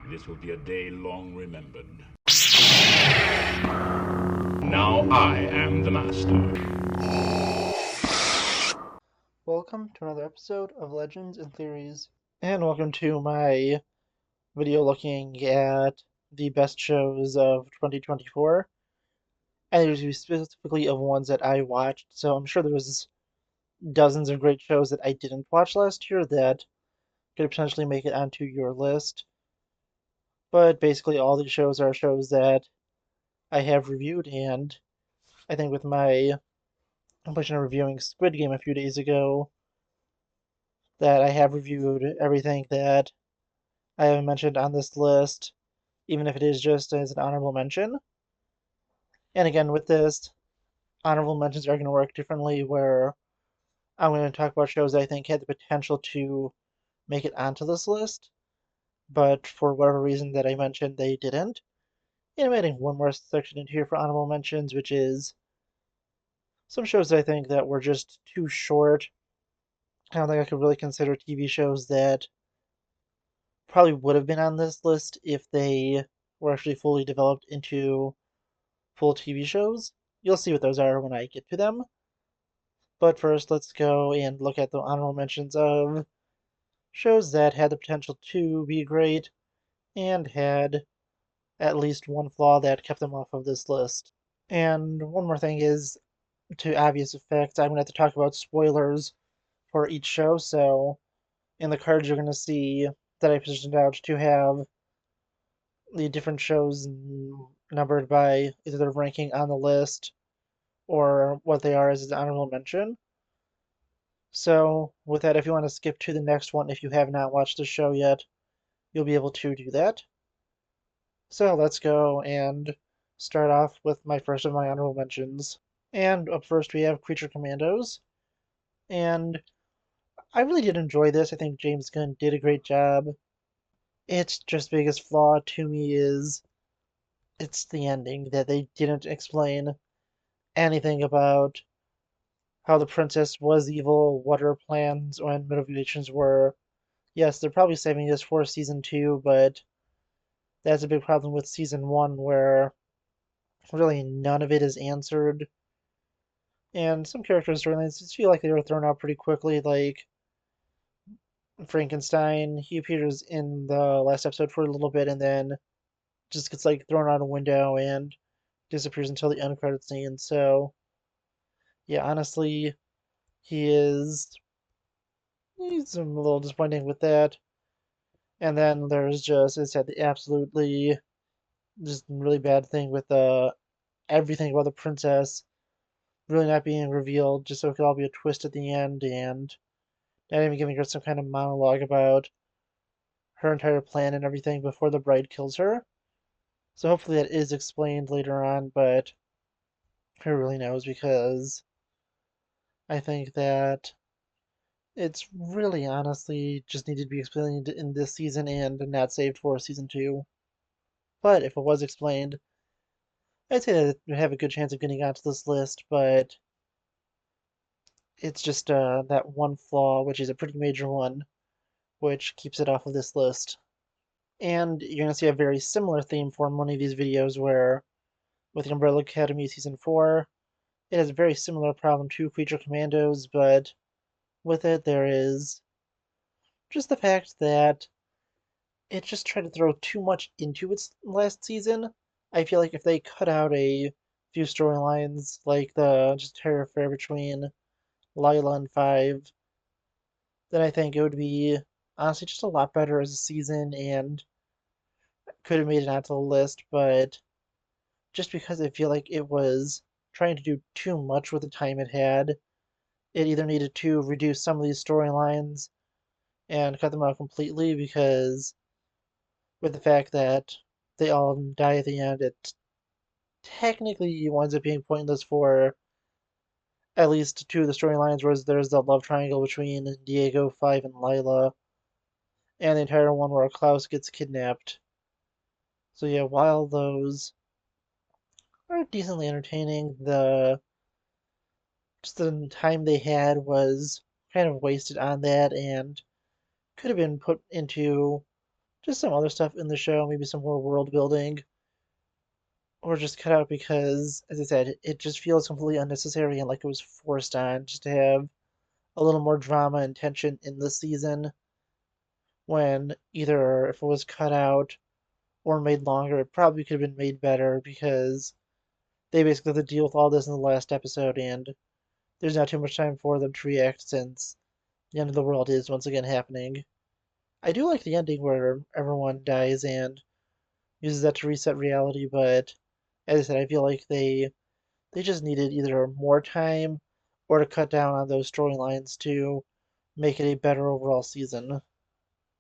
This will be a day long remembered. Now I am the master. Welcome to another episode of Legends and Theories, and welcome to my video looking at the best shows of 2024. And there's specifically of ones that I watched, so I'm sure there was dozens of great shows that I didn't watch last year that could potentially make it onto your list. But basically, all these shows are shows that I have reviewed, and I think with my completion of reviewing Squid Game a few days ago, that I have reviewed everything that I haven't mentioned on this list, even if it is just as an honorable mention. And again, with this, honorable mentions are going to work differently, where I'm going to talk about shows that I think had the potential to make it onto this list, but for whatever reason that I mentioned, they didn't. And I'm adding one more section in here for honorable mentions, which is some shows that I think that were just too short. I don't think I could really consider TV shows that probably would have been on this list if they were actually fully developed into full TV shows. You'll see what those are when I get to them. But first, let's go and look at the honorable mentions of shows that had the potential to be great and had at least one flaw that kept them off of this list. And one more thing is, to obvious effect, I'm going to have to talk about spoilers for each show. So in the cards, you're going to see that I positioned out to have the different shows numbered by either their ranking on the list or what they are as an honorable mention. So, with that, if you want to skip to the next one, if you have not watched the show yet, you'll be able to do that. So, let's go and start off with my first of my honorable mentions. And up first, we have Creature Commandos. And I really did enjoy this. I think James Gunn did a great job. Its just biggest flaw to me is it's the ending, that they didn't explain anything about how the princess was evil, what her plans and motivations were. Yes, they're probably saving this for season two, but that's a big problem with season one, where really none of it is answered. And some character storylines just feel like they were thrown out pretty quickly, like Frankenstein. He appears in the last episode for a little bit and then just gets like thrown out a window and disappears until the end credit scene. So, yeah, honestly, he is he's a little disappointing with that. And then there's just, as I said, the absolutely just really bad thing with everything about the princess really not being revealed, just so it could all be a twist at the end, and not even giving her some kind of monologue about her entire plan and everything before the bride kills her. So hopefully that is explained later on, but who really knows, because I think that it's really honestly just needed to be explained in this season and not saved for season two. But if it was explained, I'd say that it would have a good chance of getting onto this list, but it's just that one flaw, which is a pretty major one, which keeps it off of this list. And you're going to see a very similar theme for one of these videos where, with the Umbrella Academy Season 4, it has a very similar problem to Creature Commandos, but with it there is just the fact that it just tried to throw too much into its last season. I feel like if they cut out a few storylines, like the just entire affair between Lila and Five, then I think it would be honestly just a lot better as a season and could have made it onto the list, but just because I feel like it was trying to do too much with the time it had, it either needed to reduce some of these storylines and cut them out completely, because with the fact that they all die at the end, it technically winds up being pointless for at least two of the storylines, whereas there's the love triangle between Diego, Five, and Lila, and the entire one where Klaus gets kidnapped. So yeah, while those are decently entertaining, the just the time they had was kind of wasted on that and could have been put into just some other stuff in the show, maybe some more world building, or just cut out because, as I said, it just feels completely unnecessary and like it was forced on just to have a little more drama and tension in the season when either if it was cut out or made longer, it probably could have been made better because they basically have to deal with all this in the last episode and there's not too much time for them to react since the end of the world is once again happening. I do like the ending where everyone dies and uses that to reset reality, but as I said, I feel like they just needed either more time or to cut down on those storylines to make it a better overall season.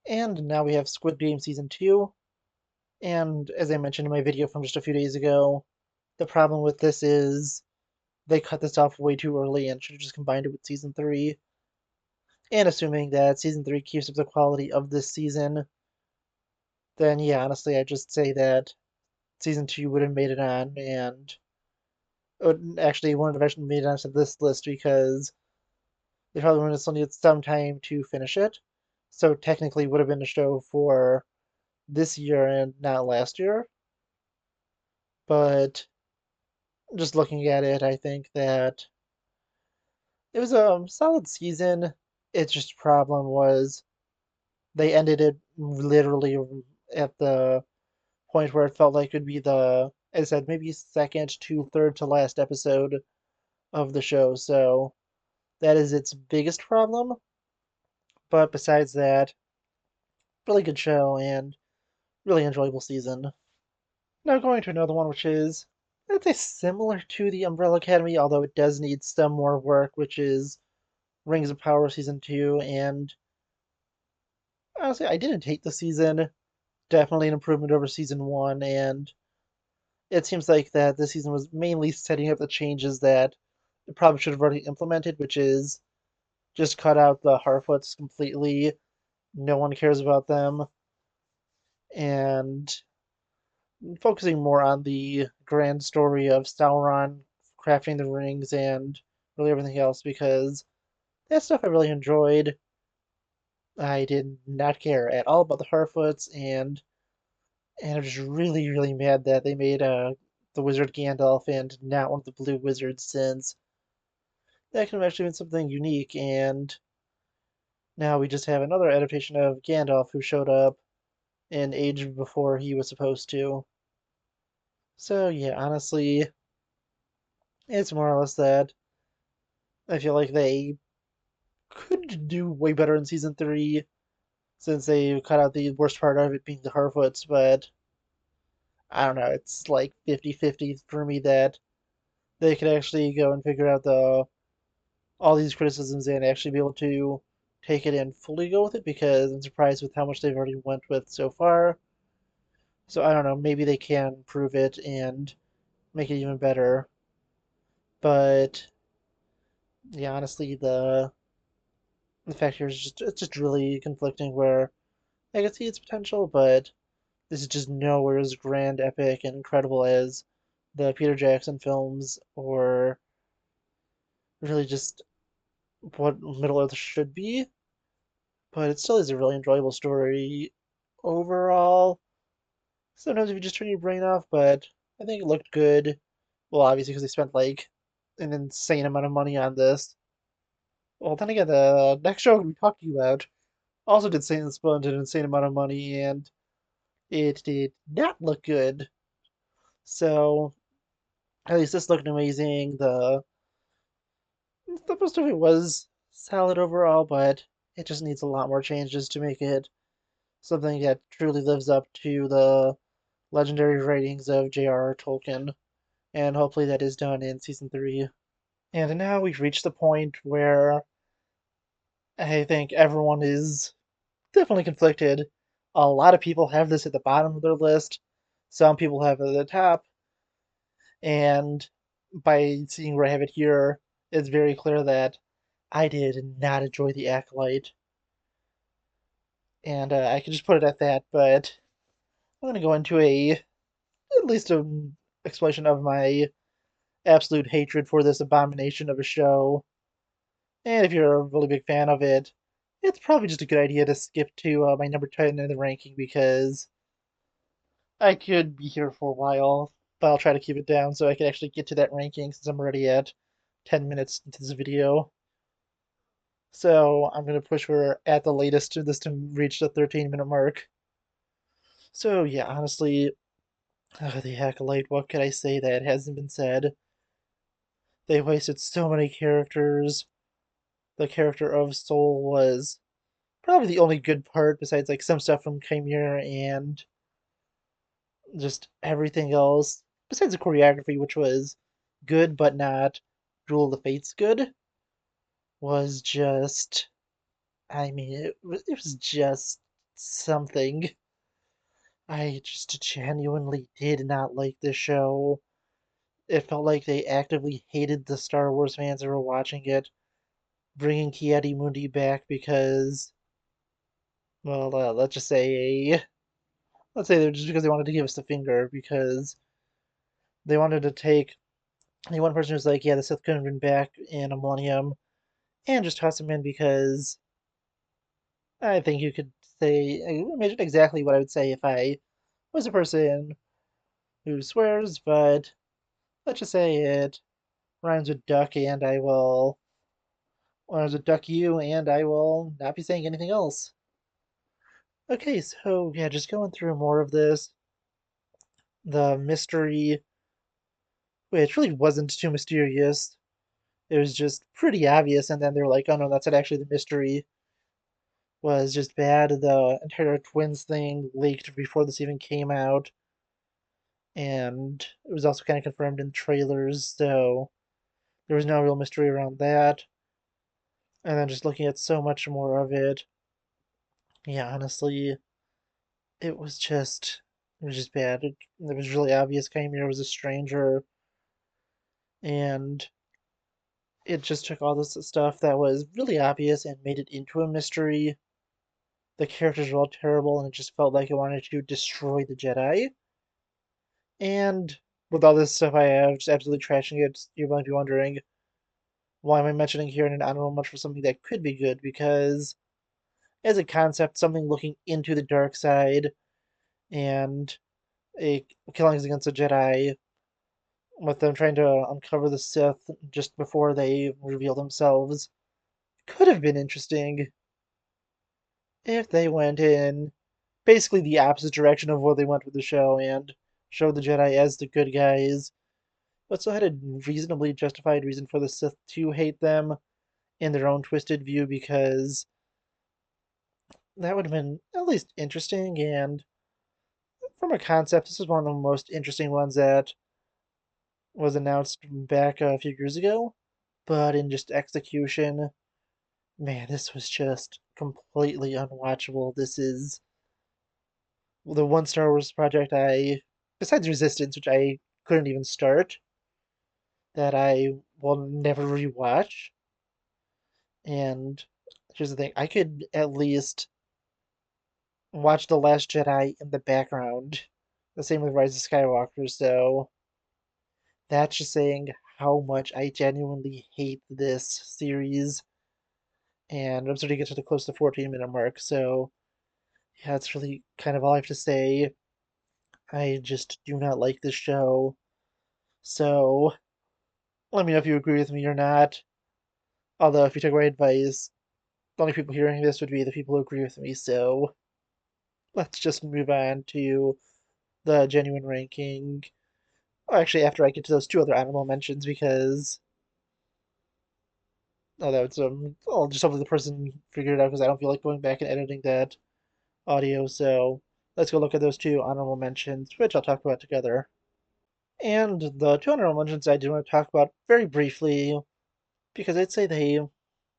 And now we have Squid Game Season 2, and as I mentioned in my video from just a few days ago, the problem with this is they cut this off way too early and should have just combined it with Season 3. And assuming that Season 3 keeps up the quality of this season, then yeah, honestly, I'd just say that Season 2 would have made it on, and actually wouldn't have actually made it onto this list because they probably would have still needed some time to finish it. So technically would have been a show for this year and not last year. But just looking at it, I think that it was a solid season. Its just problem was they ended it literally at the point where it felt like it would be the, as I said, maybe second to third to last episode of the show. So that is its biggest problem. But besides that, really good show and really enjoyable season. Now going to another one which is, I'd say similar to the Umbrella Academy, although it does need some more work, which is Rings of Power Season 2. And honestly, I didn't hate the season. Definitely an improvement over Season 1, and it seems like that this season was mainly setting up the changes that it probably should have already implemented, which is just cut out the Harfoots completely. No one cares about them, and focusing more on the grand story of Sauron crafting the rings and really everything else because that stuff I really enjoyed. I did not care at all about the Harfoots, and I'm just really, really mad that they made the wizard Gandalf and not one of the blue wizards since that could have actually been something unique. And now we just have another adaptation of Gandalf who showed up in age before he was supposed to. So yeah, honestly, it's more or less that I feel like they could do way better in season 3 since they cut out the worst part of it being the Harfoots, but I don't know, it's like 50-50 for me that they could actually go and figure out all these criticisms and actually be able to take it and fully go with it because I'm surprised with how much they've already went with so far. So I don't know, maybe they can prove it and make it even better. But yeah, honestly, the fact here is just it's just really conflicting where I can see its potential, but this is just nowhere as grand, epic, and incredible as the Peter Jackson films or really just what Middle Earth should be. But it still is a really enjoyable story overall. Sometimes if you just turn your brain off, but I think it looked good. Well, obviously because they spent like an insane amount of money on this. Well, then again, the next show we talked to you about also did spend an insane amount of money, and it did not look good. So at least this looked amazing. The most of it was solid overall, but it just needs a lot more changes to make it something that truly lives up to the legendary writings of J.R.R. Tolkien, and hopefully that is done in season 3. And now we've reached the point where I think everyone is definitely conflicted. A lot of people have this at the bottom of their list, some people have it at the top, and by seeing where I have it here, it's very clear that I did not enjoy The Acolyte, and I can just put it at that, but I'm going to go into at least an explanation of my absolute hatred for this abomination of a show. And if you're a really big fan of it, it's probably just a good idea to skip to my number 10 in the ranking because I could be here for a while, but I'll try to keep it down so I can actually get to that ranking since I'm already at 10 minutes into this video. So I'm going to push for at the latest to this to reach the 13-minute mark. So yeah, honestly, the Acolyte, what could I say that hasn't been said? They wasted so many characters. The character of Soul was probably the only good part besides like some stuff from Chimera and just everything else. Besides the choreography, which was good but not Duel of the Fates good, was just I mean it was just something. I just genuinely did not like this show. It felt like they actively hated the Star Wars fans that were watching it, bringing Ki-Adi-Mundi back because, well, let's say they're just because they wanted to give us the finger because they wanted to take the one person who's like, yeah, the Sith couldn't have been back in a millennium, and just toss him in because I think you could say, imagine exactly what I would say if I was a person who swears, but let's just say it rhymes with duck, and I will rhymes with duck you, and I will not be saying anything else. Okay, so yeah, just going through more of this. The mystery, which really wasn't too mysterious. It was just pretty obvious, and then they're like, oh no, that's not actually the mystery. Was just bad. The entire twins thing leaked before this even came out, and it was also kind of confirmed in trailers, so there was no real mystery around that. And then just looking at so much more of it, yeah, honestly, it was just bad. It was really obvious Chimera was a stranger, and it just took all this stuff that was really obvious and made it into a mystery. The characters were all terrible, and it just felt like it wanted to destroy the Jedi. And with all this stuff I have, just absolutely trashing it, you might be wondering, why am I mentioning here in an honorable mention for something that could be good? Because as a concept, something looking into the dark side and a killings against the Jedi, with them trying to uncover the Sith just before they reveal themselves, could have been interesting if they went in basically the opposite direction of what they went with the show and showed the Jedi as the good guys, but still had a reasonably justified reason for the Sith to hate them in their own twisted view because that would have been at least interesting. And from a concept, this is one of the most interesting ones that was announced back a few years ago. But in just execution, man, this was just completely unwatchable. This is the one Star Wars project besides Resistance, which I couldn't even start, that I will never rewatch. And here's the thing, I could at least watch The Last Jedi in the background. The same with Rise of Skywalker, so that's just saying how much I genuinely hate this series. And I'm starting to get to the close to 14-minute mark, so yeah, that's really kind of all I have to say. I just do not like this show. So let me know if you agree with me or not. Although, if you took my advice, the only people hearing this would be the people who agree with me, so let's just move on to the genuine ranking. Or actually, after I get to those two other honorable mentions, because oh, that's I'll just hopefully the person figured it out because I don't feel like going back and editing that audio. So let's go look at those two honorable mentions, which I'll talk about together. And the two honorable mentions I do want to talk about very briefly because I'd say they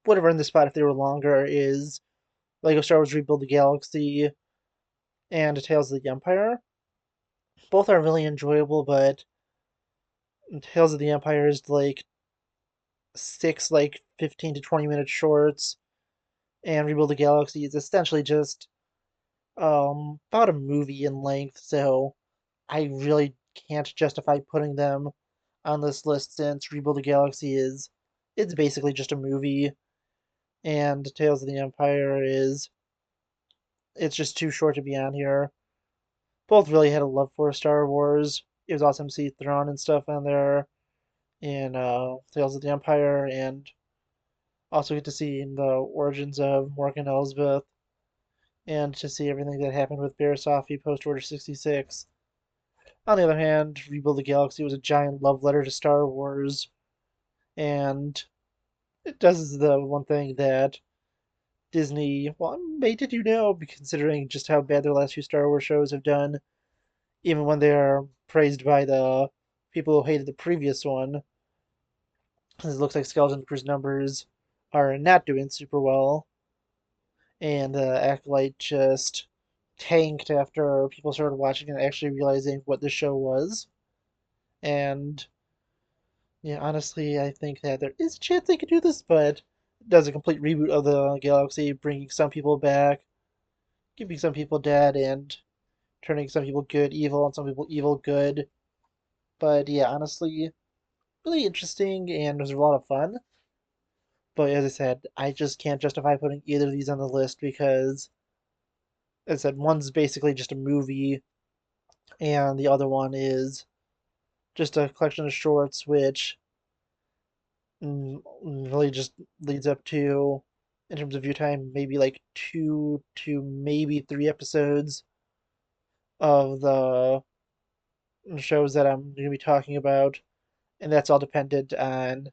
would have earned the spot if they were longer. Is Lego Star Wars Rebuild the Galaxy and Tales of the Empire. Both are really enjoyable, but Tales of the Empire is like six 15 to 20-minute shorts, and Rebuild the Galaxy is essentially just about a movie in length, so I really can't justify putting them on this list since Rebuild the Galaxy is it's basically just a movie. and Tales of the Empire is it's just too short to be on here. Both really had a love for Star Wars. It was awesome to see Thrawn and stuff on there in Tales of the Empire, and also get to see the origins of Morgan Elsbeth, and to see everything that happened with Barasafi post Order 66. On the other hand, Rebuild the Galaxy was a giant love letter to Star Wars, and it does the one thing that Disney, well, did you know, considering just how bad their last few Star Wars shows have done, even when they are praised by the people who hated the previous one, it looks like Skeleton Crew's numbers are not doing super well, and Acolyte just tanked after people started watching and actually realizing what the show was. And yeah, honestly, I think that there is a chance they could do this, but it does a complete reboot of the galaxy, bringing some people back, keeping some people dead, and turning some people good evil and some people evil good. But yeah, honestly, really interesting and was a lot of fun. But as I said, I just can't justify putting either of these on the list because, as I said, one's basically just a movie, and the other one is just a collection of shorts, which really just leads up to, in terms of view time, maybe like 2 to maybe 3 episodes of the shows that I'm going to be talking about, and that's all dependent on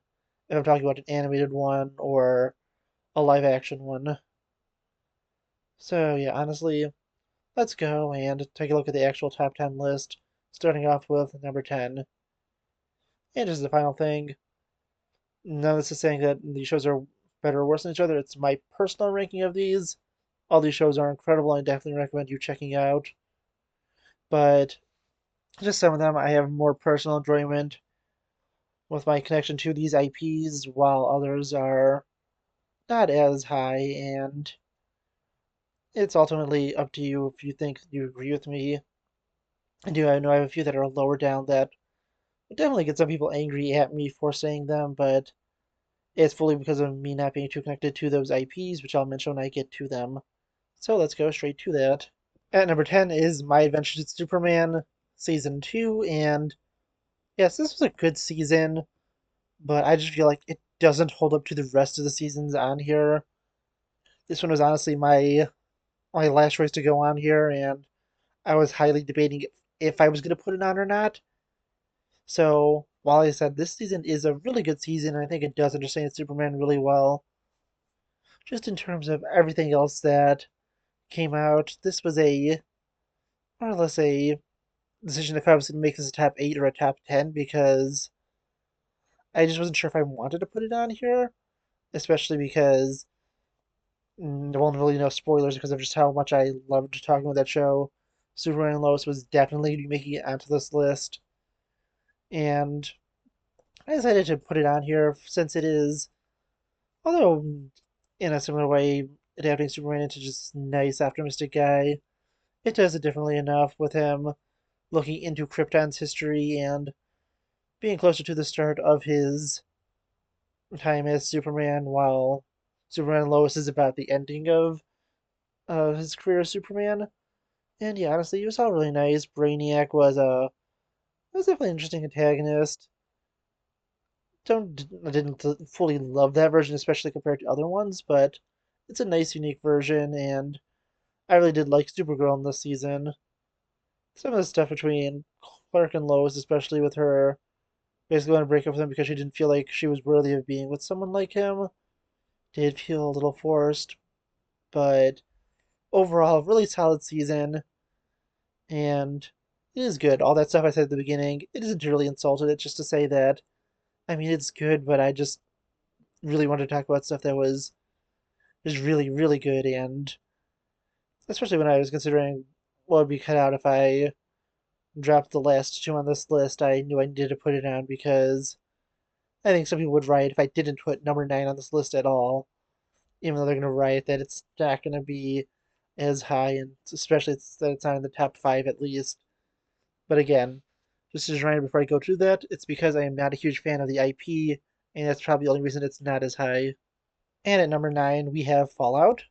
if I'm talking about an animated one or a live action one. So yeah, honestly, let's go and take a look at the actual top 10 list, starting off with number 10. And just the final thing, none of this is saying that these shows are better or worse than each other. It's my personal ranking of these. All these shows are incredible and I definitely recommend you checking out. But just some of them I have more personal enjoyment with my connection to these IPs, while others are not as high, and it's ultimately up to you if you think you agree with me. I know I have a few that are lower down that would definitely get some people angry at me for saying them, but it's fully because of me not being too connected to those IPs, which I'll mention when I get to them. So let's go straight to that. At number 10 is My Adventures in Superman Season 2, and yes, this was a good season, but I just feel like it doesn't hold up to the rest of the seasons on here. This one was honestly my last choice to go on here, and I was highly debating if I was going to put it on or not. So, while I said this season is a really good season, I think it does understand Superman really well. Just in terms of everything else that came out, this was a more or less a decision if I was going to make this a top 8 or a top 10 because I just wasn't sure if I wanted to put it on here, especially because there won't really no spoilers because of just how much I loved talking about that show. Superman and Lois was definitely making it onto this list, and I decided to put it on here since it is, although in a similar way, adapting Superman into just nice, optimistic guy, it does it differently enough with him looking into Krypton's history and being closer to the start of his time as Superman, while Superman and Lois is about the ending of his career as Superman. And yeah, honestly, it was all really nice. Brainiac was definitely an interesting antagonist. I didn't fully love that version, especially compared to other ones, but it's a nice, unique version, and I really did like Supergirl in this season. Some of the stuff between Clark and Lois, especially with her basically want to break up with him because she didn't feel like she was worthy of being with someone like him, did feel a little forced, but overall, really solid season, and it is good. All that stuff I said at the beginning, it isn't to really insult it, it's just to say that, I mean, it's good, but I just really wanted to talk about stuff that was just really, really good, and especially when I was considering what would be cut out if I dropped the last two on this list, I knew I needed to put it on because I think some people would riot if I didn't put number 9 on this list at all, even though they're going to riot that it's not going to be as high, and especially that it's not in the top 5 at least. But again, just as a reminder before I go through that, it's because I am not a huge fan of the IP, and that's probably the only reason it's not as high. And at number 9, we have Fallout.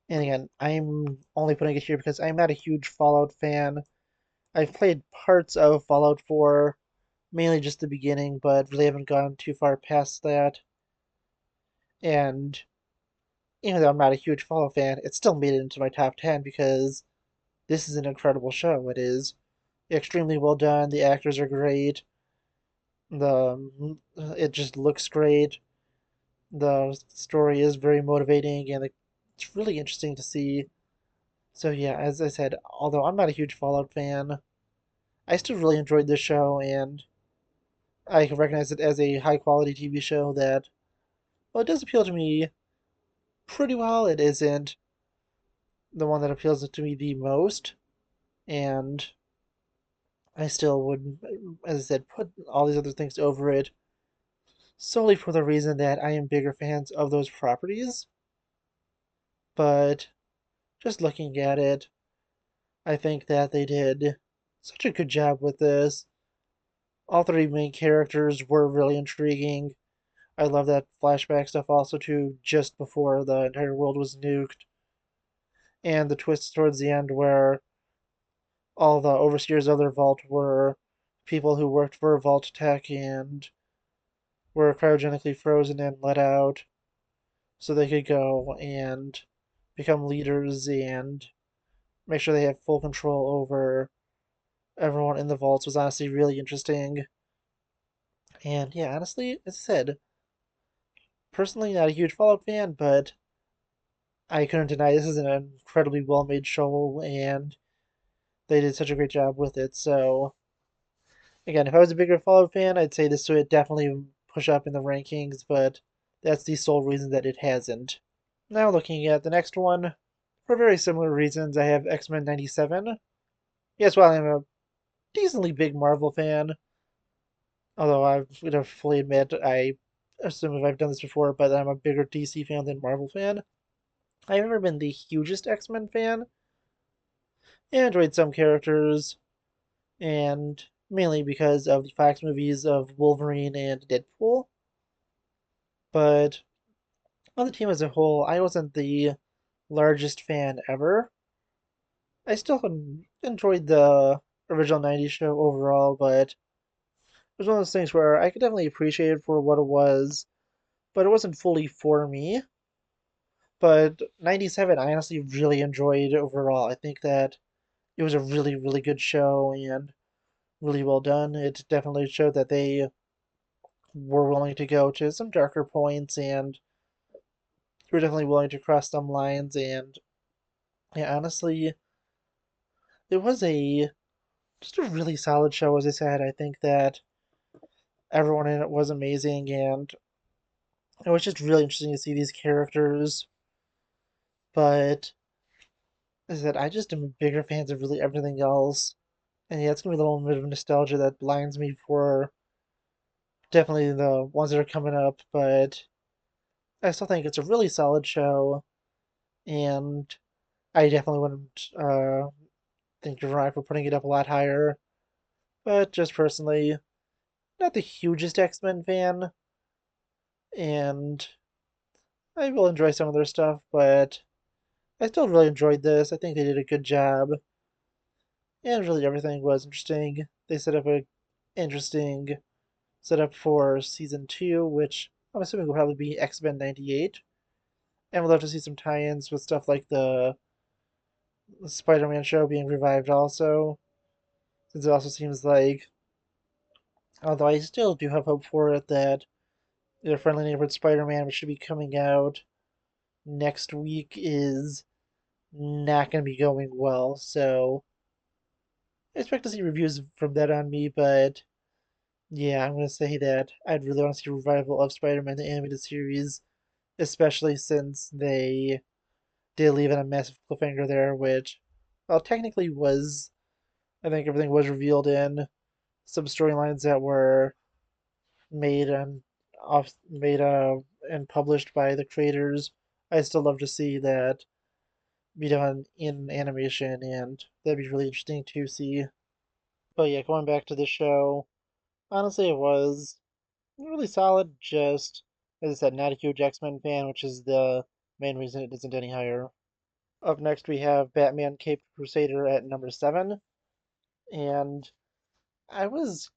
And again, I'm only putting it here because I'm not a huge Fallout fan. I've played parts of Fallout 4, mainly just the beginning, but really haven't gone too far past that. And even though I'm not a huge Fallout fan, it still made it into my top 10 because this is an incredible show. It is extremely well done. The actors are great. It just looks great. The story is very motivating, and it's really interesting to see. So yeah, as I said, although I'm not a huge Fallout fan, I still really enjoyed this show, and I can recognize it as a high quality TV show that, well, it does appeal to me pretty well. It isn't the one that appeals to me the most, and I still would, as I said, put all these other things over it solely for the reason that I am bigger fans of those properties. But just looking at it, I think that they did such a good job with this. All three main characters were really intriguing. I love that flashback stuff also too, just before the entire world was nuked. And the twists towards the end where all the overseers of their vault were people who worked for Vault Tech and were cryogenically frozen and let out so they could go and become leaders and make sure they have full control over everyone in the vaults was honestly really interesting. And yeah, honestly, as I said, personally not a huge Fallout fan, but I couldn't deny this is an incredibly well made show and they did such a great job with it. So again, if I was a bigger Fallout fan, I'd say this would definitely push up in the rankings, but that's the sole reason that it hasn't. Now looking at the next one, for very similar reasons, I have X-Men 97. Yes, while I'm a decently big Marvel fan, although I'm gonna fully admit I assume if I've done this before, but I'm a bigger DC fan than Marvel fan. I've never been the hugest X-Men fan. I enjoyed some characters, and mainly because of the Fox movies of Wolverine and Deadpool. But on the team as a whole, I wasn't the largest fan ever. I still enjoyed the original 90s show overall, but it was one of those things where I could definitely appreciate it for what it was, but it wasn't fully for me. But 97, I honestly really enjoyed overall. I think that it was a really, really good show and really well done. It definitely showed that they were willing to go to some darker points and were definitely willing to cross some lines. And yeah, honestly, it was a just a really solid show. As I said, I think that everyone in it was amazing, and it was just really interesting to see these characters. But as I said, I just am bigger fans of really everything else. And yeah, it's gonna be a little bit of nostalgia that blinds me for definitely the ones that are coming up, but I still think it's a really solid show, and I definitely wouldn't think you're right for putting it up a lot higher. But just personally, not the hugest X-Men fan, and I will enjoy some of their stuff, but I still really enjoyed this. I think they did a good job, and really everything was interesting. They set up a interesting setup for season 2, which I'm assuming will probably be X-Men 98. And we'll have to see some tie-ins with stuff like the Spider-Man show being revived also, since it also seems like, although I still do have hope for it, that the Friendly Neighborhood Spider-Man, which should be coming out next week, is not going to be going well. So I expect to see reviews from that on me, but yeah, I'm going to say that I'd really want to see a revival of Spider-Man the animated series, especially since they did leave in a massive cliffhanger there, which, well, technically was, I think everything was revealed in some storylines that were made and made and published by the creators. I still love to see that be done in animation, and that'd be really interesting to see. But yeah, going back to the show, honestly, it was really solid. Just As I said, not a huge X-Men fan, which is the main reason it isn't any higher. Up next, we have Batman Caped Crusader at number 7. And I was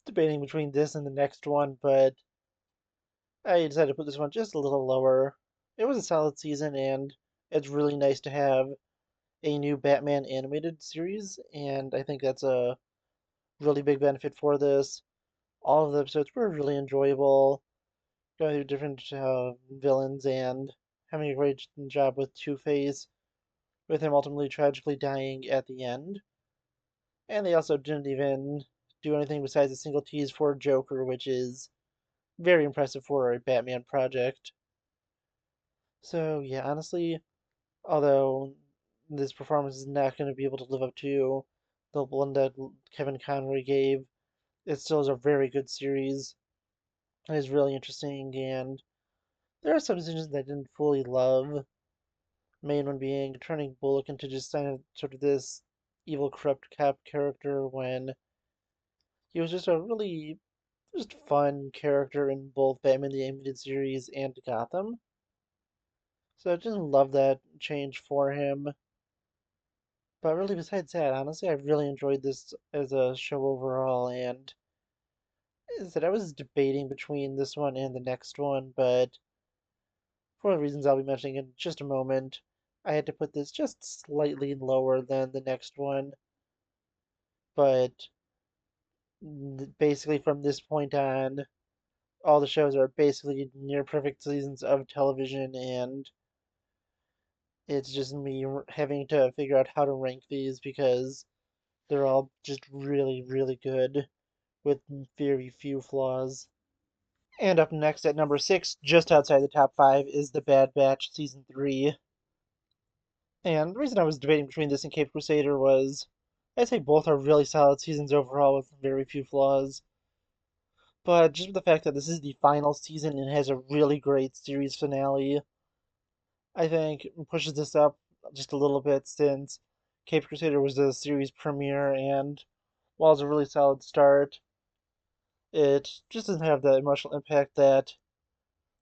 debating between this and the next one, but I decided to put this one just a little lower. It was a solid season, and it's really nice to have a new Batman animated series, and I think that's a really big benefit for this. All of the episodes were really enjoyable, going through different villains and having a great job with Two-Face, with him ultimately tragically dying at the end. And they also didn't even do anything besides a single tease for Joker, which is very impressive for a Batman project. So, yeah, honestly, although this performance is not going to be able to live up to the one that Kevin Conroy gave, it still is a very good series. It is really interesting, and there are some decisions that I didn't fully love. Main one being turning Bullock into just kind of sort of this evil, corrupt cop character when he was just a really just fun character in both Batman the Animated Series and Gotham. So I just love that change for him. But really, besides that, honestly, I really enjoyed this as a show overall. And is that I was debating between this one and the next one, but for the reasons I'll be mentioning in just a moment, I had to put this just slightly lower than the next one. But basically, from this point on, all the shows are basically near perfect seasons of television, and it's just me having to figure out how to rank these because they're all just really, really good with very few flaws. And up next at number 6, just outside the top 5, is The Bad Batch Season 3. And the reason I was debating between this and Cape Crusader was I'd say both are really solid seasons overall with very few flaws. But just the fact that this is the final season and has a really great series finale, I think pushes this up just a little bit since Cape Crusader was the series premiere and while it's a really solid start, it just doesn't have the emotional impact that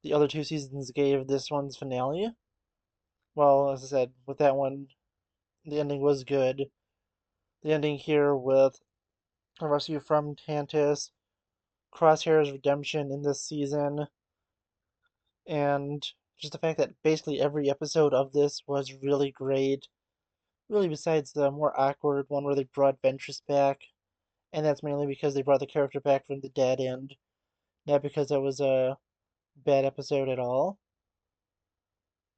the other two seasons gave this one's finale. Well, as I said, with that one, the ending was good. The ending here with a rescue from Tantus, Crosshair's redemption in this season, and just the fact that basically every episode of this was really great. Really, besides the more awkward one where they brought Ventress back, and that's mainly because they brought the character back from the dead and not because that was a bad episode at all.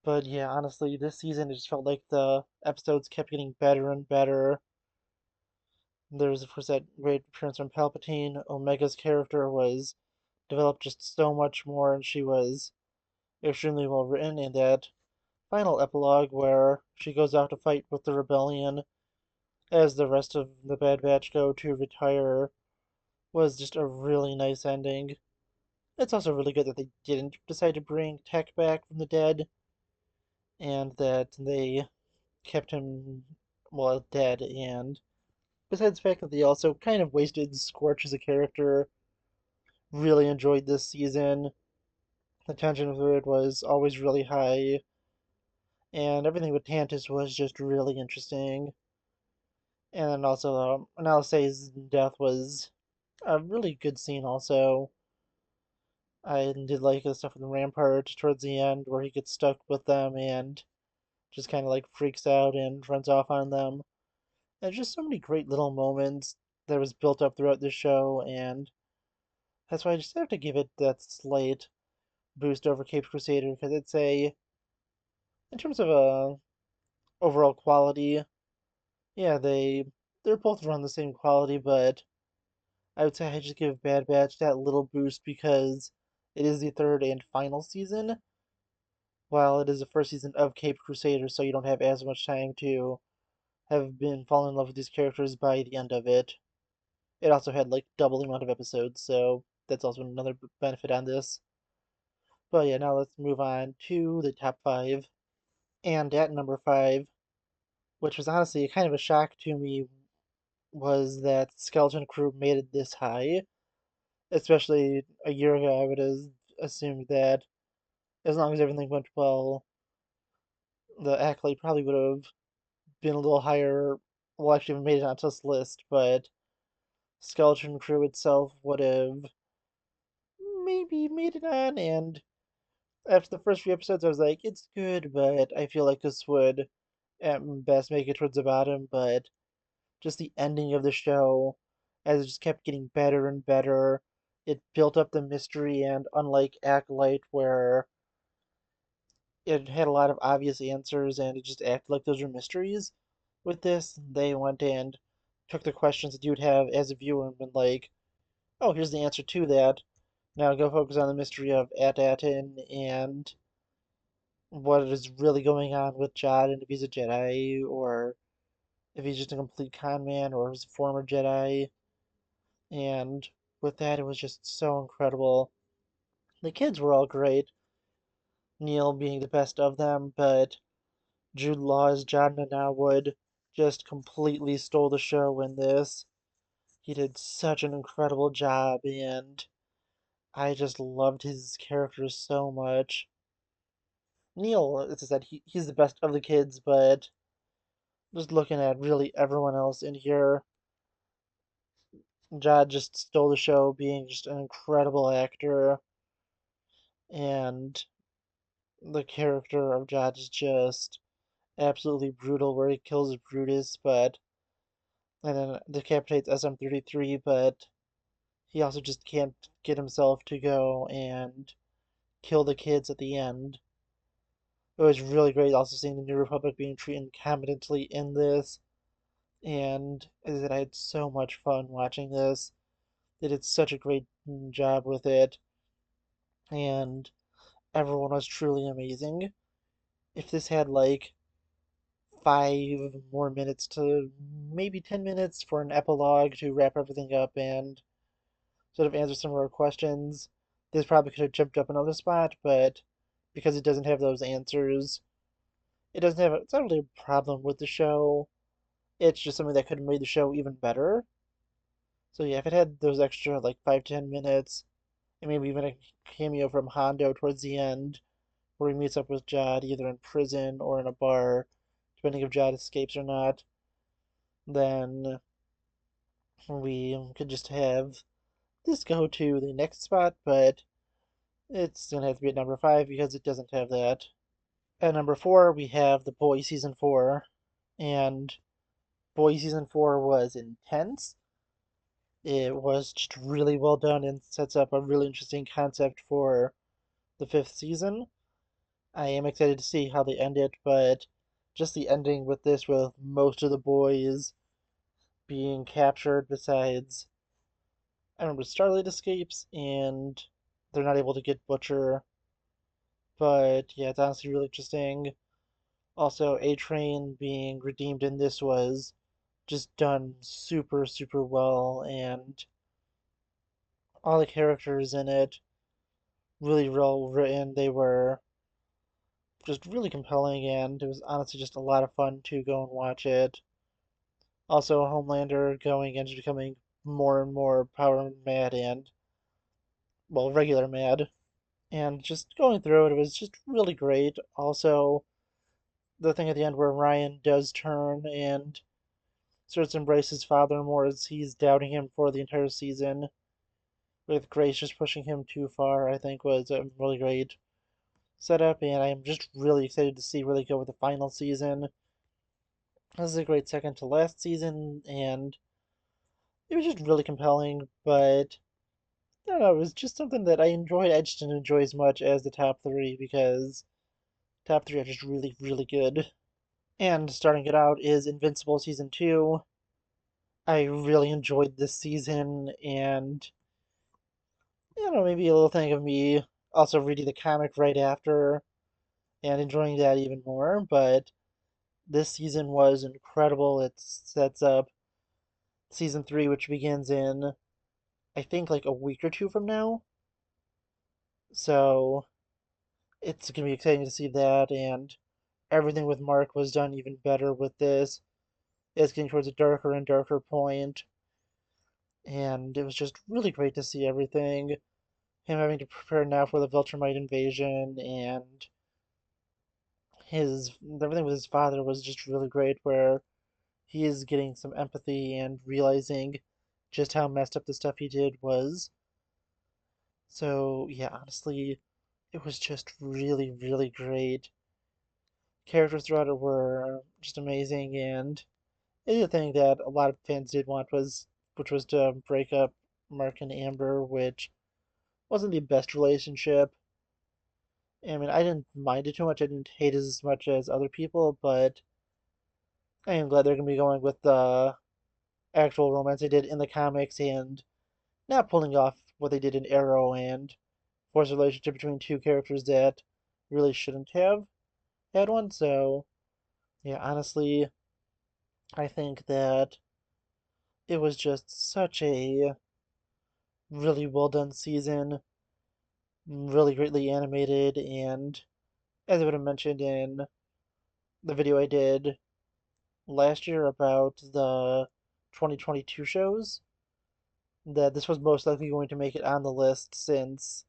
But yeah, honestly, this season it just felt like the episodes kept getting better and better. There was, of course, that great appearance from Palpatine. Omega's character was developed just so much more, and she was extremely well written. And that final epilogue where she goes out to fight with the rebellion as the rest of the Bad Batch go to retire was just a really nice ending. It's also really good that they didn't decide to bring Tech back from the dead, and that they kept him, well, dead. And besides the fact that they also kind of wasted Scorch as a character, really enjoyed this season. The tension of it was always really high, and everything with Tantus was just really interesting. And then also, Analyse's death was a really good scene, also. I did like the stuff with the Rampart towards the end where he gets stuck with them and just kind of like freaks out and runs off on them. There's just so many great little moments that was built up throughout the show, and that's why I just have to give it that slight boost over Cape Crusader because it's a, in terms of overall quality, yeah, they're both around the same quality, but I would say I just give Bad Batch that little boost because it is the third and final season, while it is the first season of Cape Crusader, so you don't have as much time to have been falling in love with these characters by the end of it. It also had like double the amount of episodes, so that's also another benefit on this. But yeah, now let's move on to the top 5. And at number 5, which was honestly kind of a shock to me, was that Skeleton Crew made it this high. Especially a year ago, assumed that as long as everything went well, the accolade probably would have been a little higher. Well, actually, made it onto this list, but Skeleton Crew itself would have maybe made it on. And after the first few episodes, I was like, it's good, but I feel like this would at best make it towards the bottom. But just the ending of the show, as it just kept getting better and better, it built up the mystery. And unlike Acolyte, where it had a lot of obvious answers and it just acted like those were mysteries, with this, they went and took the questions that you'd have as a viewer and been like, oh, here's the answer to that. Now go focus on the mystery of At-Atin and what is really going on with Jad and if he's a Jedi or if he's just a complete con man or he's a former Jedi. And with that, it was just so incredible. The kids were all great, Neil being the best of them, but Jude Law's John Wood just completely stole the show in this. He did such an incredible job, and I just loved his character so much. Neil, as I said, he's the best of the kids, but just looking at really everyone else in here, Jad just stole the show, being just an incredible actor, and the character of Jad is just absolutely brutal, where he kills Brutus, but and then decapitates SM-33, but he also just can't get himself to go and kill the kids at the end. It was really great also seeing the New Republic being treated competently in this, and as I said, I had so much fun watching this. They did such a great job with it, and everyone was truly amazing. If this had like 5 more minutes to maybe 10 minutes for an epilogue to wrap everything up and sort of answer some of our questions, this probably could have jumped up another spot, but because it doesn't have those answers, it doesn't have, it's not really a problem with the show. It's just something that could have made the show even better. So yeah, if it had those extra like 5-10 minutes, and maybe even a cameo from Hondo towards the end, where he meets up with Jad either in prison or in a bar, depending if Jad escapes or not, then we could just have this go to the next spot, but it's gonna have to be at number 5 because it doesn't have that. At number 4, we have The Boy Season 4, and Boy Season 4 was intense. It was just really well done and sets up a really interesting concept for the 5th season. I am excited to see how they end it, but just the ending with this, with most of the boys being captured, besides, I remember Starlight escapes and they're not able to get Butcher, but yeah, it's honestly really interesting. Also, A Train being redeemed in this was just done super, super well, and all the characters in it really well written. They were just really compelling, and it was honestly just a lot of fun to go and watch it. Also, Homelander going and becoming more and more power mad and, well, regular mad. And just going through it, it was just really great. Also, the thing at the end where Ryan does turn and starts to embrace his father more as he's doubting him for the entire season, with Grace just pushing him too far, I think was a really great setup, and I'm just really excited to see where they go with the final season. This is a great second to last season, and it was just really compelling, but I don't know, it was just something that I enjoyed. I just didn't enjoy as much as the top 3 because top 3 are just really, really good. And starting it out is Invincible Season 2. I really enjoyed this season, and maybe a little thing of me also reading the comic right after and enjoying that even more. But this season was incredible. It sets up season 3, which begins in, I think, like a week or two from now. So it's going to be exciting to see that. And everything with Mark was done even better with this. It's getting towards a darker and darker point, and it was just really great to see everything. him having to prepare now for the Viltrumite invasion, and his everything with his father was just really great, where he is getting some empathy and realizing just how messed up the stuff he did was. So, yeah, honestly, it was just really, really great. Characters throughout it were just amazing, and the other thing that a lot of fans did want was, which was to break up Mark and Amber, which wasn't the best relationship. I mean, I didn't mind it too much. I didn't hate it as much as other people, but I am glad they're going to be going with the actual romance they did in the comics and not pulling off what they did in Arrow and force a relationship between two characters that really shouldn't have had one. So, yeah, honestly, I think that it was just such a really well done season, really greatly animated, and as I would have mentioned in the video I did last year about the 2022 shows, that this was most likely going to make it on the list since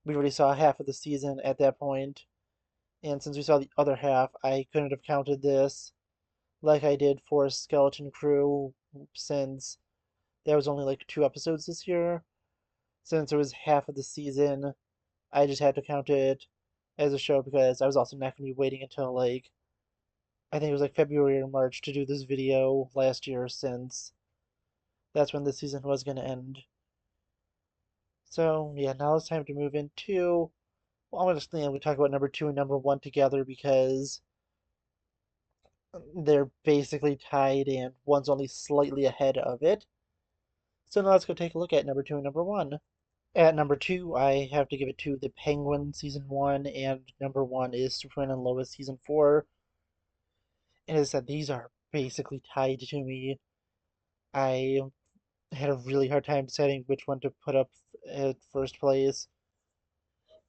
we already saw half of the season at that point, and since we saw the other half, I couldn't have counted this like I did for Skeleton Crew since there was only like 2 episodes this year. Since it was half of the season, I just had to count it as a show because I was also not going to be waiting until like I think it was like February or March to do this video last year since that's when the season was going to end. So yeah, now it's time to move into. Well, I'm just going to talk about number two and number one together because they're basically tied and one's only slightly ahead of it. So now let's go take a look at number two and number one. At number two, I have to give it to The Penguin season one, and number one is Superman and Lois season four. And as I said, these are basically tied to me. I had a really hard time deciding which one to put up at first place,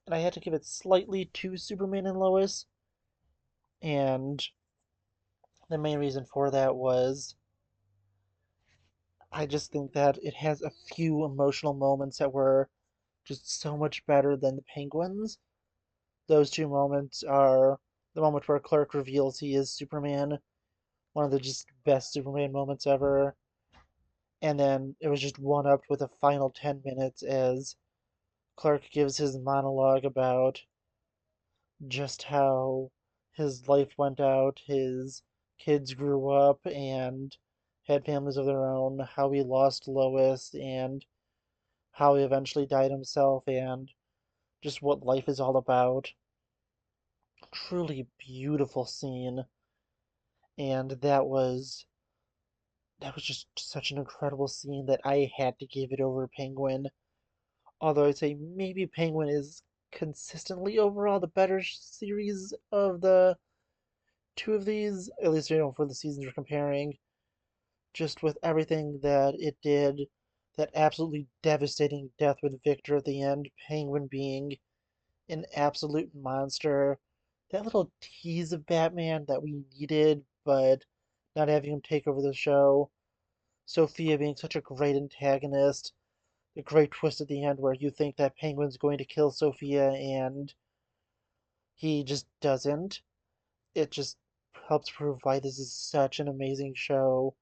and I had to give it slightly to Superman and Lois. And the main reason for that was I just think that it has a few emotional moments that were just so much better than the Penguins. Those two moments are the moment where Clark reveals he is Superman, one of the just best Superman moments ever. And then it was just one upped with a final 10 minutes as Clark gives his monologue about just how his life went out, his kids grew up and had families of their own, how he lost Lois, and how he eventually died himself, and just what life is all about. Truly beautiful scene, and that was just such an incredible scene that I had to give it over Penguin. Although I'd say maybe Penguin is consistently overall the better series of the two of these, at least for the seasons we're comparing, just with everything that it did, that absolutely devastating death with Victor at the end, Penguin being an absolute monster, that little tease of Batman that we needed, but not having him take over the show, Sophia being such a great antagonist, the great twist at the end where you think that Penguin's going to kill Sophia and he just doesn't. It just helps prove why this is such an amazing show.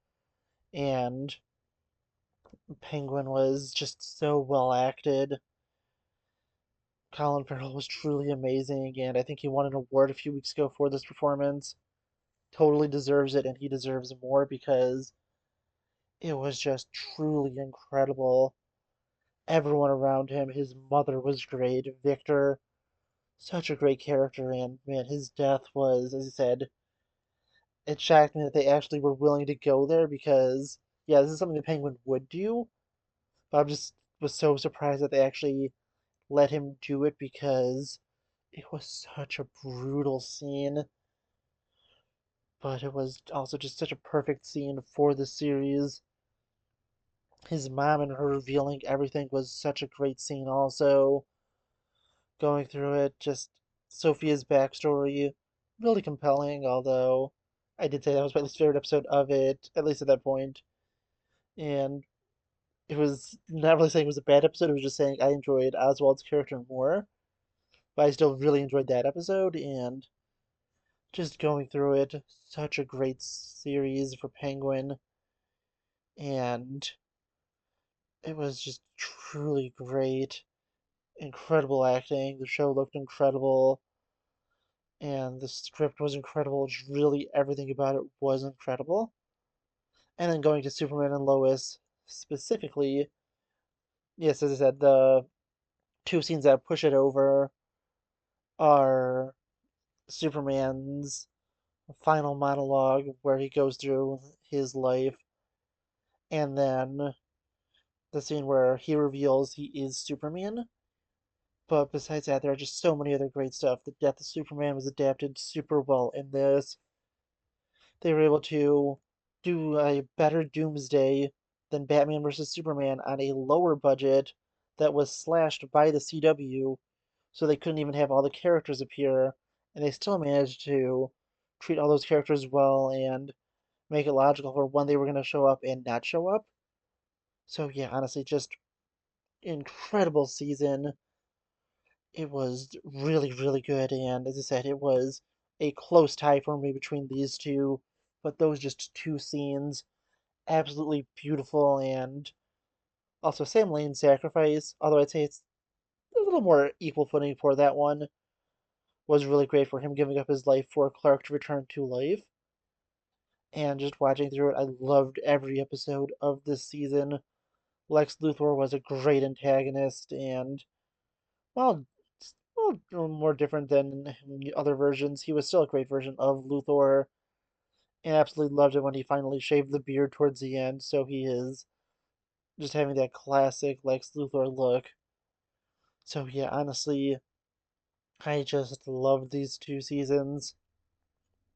And Penguin was just so well acted. Colin Farrell was truly amazing, and I think he won an award a few weeks ago for this performance. Totally deserves it, and he deserves more because it was just truly incredible. Everyone around him, his mother was great. Victor, such a great character, and man, his death was, as I said, it shocked me that they actually were willing to go there because, yeah, this is something the Penguin would do, but I just was so surprised that they actually let him do it because it was such a brutal scene, but it was also just such a perfect scene for the series. His mom and her revealing everything was such a great scene, also. Going through it, just Sophia's backstory, really compelling, although I did say that was my least favorite episode of it, at least at that point. And it was not really saying it was a bad episode, it was just saying I enjoyed Oswald's character more, but I still really enjoyed that episode, and just going through it, such a great series for Penguin, and it was just truly great. Incredible acting, the show looked incredible, and the script was incredible. Just really everything about it was incredible. And then going to Superman and Lois specifically, yes, as I said, the two scenes that push it over are Superman's final monologue where he goes through his life, and then the scene where he reveals he is Superman. But besides that, there are just so many other great stuff. The death of Superman was adapted super well in this. They were able to do a better Doomsday than Batman vs. Superman on a lower budget that was slashed by the CW, so they couldn't even have all the characters appear, and they still managed to treat all those characters well and make it logical for when they were going to show up and not show up. So yeah, honestly, just incredible season. It was really, really good, and as I said, it was a close tie for me between these two, but those just two scenes, absolutely beautiful, and also Sam Lane's sacrifice, although I'd say it's a little more equal footing for that one, was really great for him giving up his life for Clark to return to life. And just watching through it, I loved every episode of this season. Lex Luthor was a great antagonist, and well, more different than other versions, he was still a great version of Luthor. And absolutely loved it when he finally shaved the beard towards the end, so he is just having that classic Lex Luthor look. So yeah, honestly, I just loved these two seasons.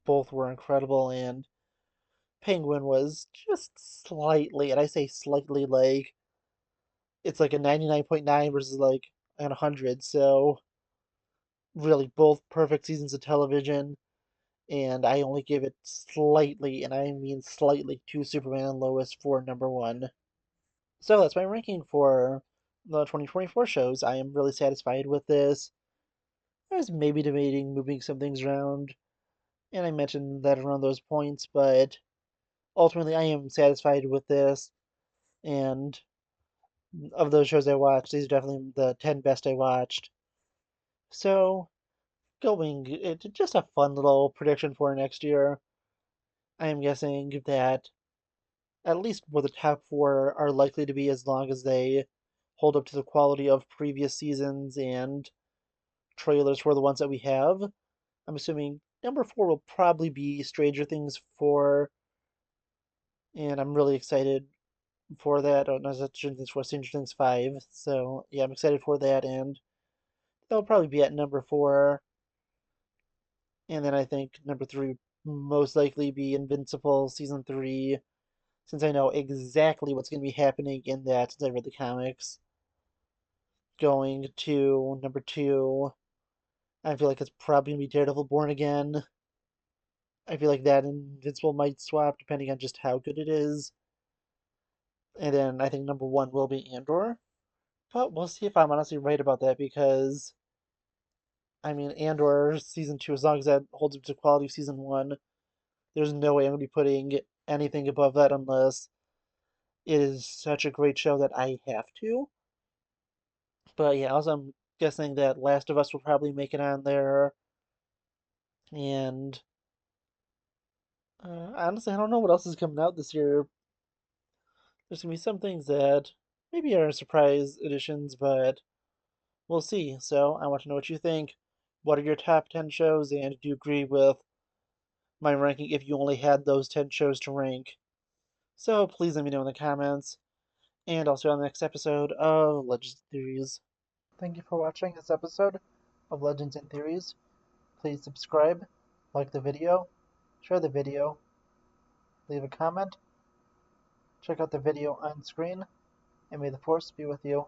Both were incredible, and Penguin was just slightly, and I say slightly, like it's like a 99.9 versus like an 100. So really, both perfect seasons of television, and I only give it slightly, and I mean slightly, to Superman and Lois for number one. So that's my ranking for the 2024 shows. I am really satisfied with this. I was maybe debating moving some things around, and I mentioned that around those points, but ultimately I am satisfied with this. And of those shows I watched, these are definitely the 10 best I watched. So, going into just a fun little prediction for next year, I am guessing that at least for the top four are likely to be as long as they hold up to the quality of previous seasons and trailers for the ones that we have. I'm assuming number four will probably be Stranger Things 4, and I'm really excited for that. Oh, not Stranger Things 4, Stranger Things 5. So, yeah, I'm excited for that, and that'll probably be at number four. And then I think number three would most likely be Invincible Season 3, since I know exactly what's going to be happening in that since I read the comics. Going to number two, I feel like it's probably going to be Daredevil Born Again. I feel like that and Invincible might swap depending on just how good it is. And then I think number one will be Andor. But we'll see if I'm honestly right about that because, I mean, Andor season two, as long as that holds up to quality of season one, there's no way I'm going to be putting anything above that unless it is such a great show that I have to. But yeah, also I'm guessing that Last of Us will probably make it on there. And honestly, I don't know what else is coming out this year. There's gonna be some things that maybe are surprise editions, but we'll see. So I want to know what you think. What are your top 10 shows, and do you agree with my ranking if you only had those 10 shows to rank? So please let me know in the comments, and also on the next episode of Legends and Theories. Thank you for watching this episode of Legends and Theories. Please subscribe, like the video, share the video, leave a comment, check out the video on screen, and may the Force be with you.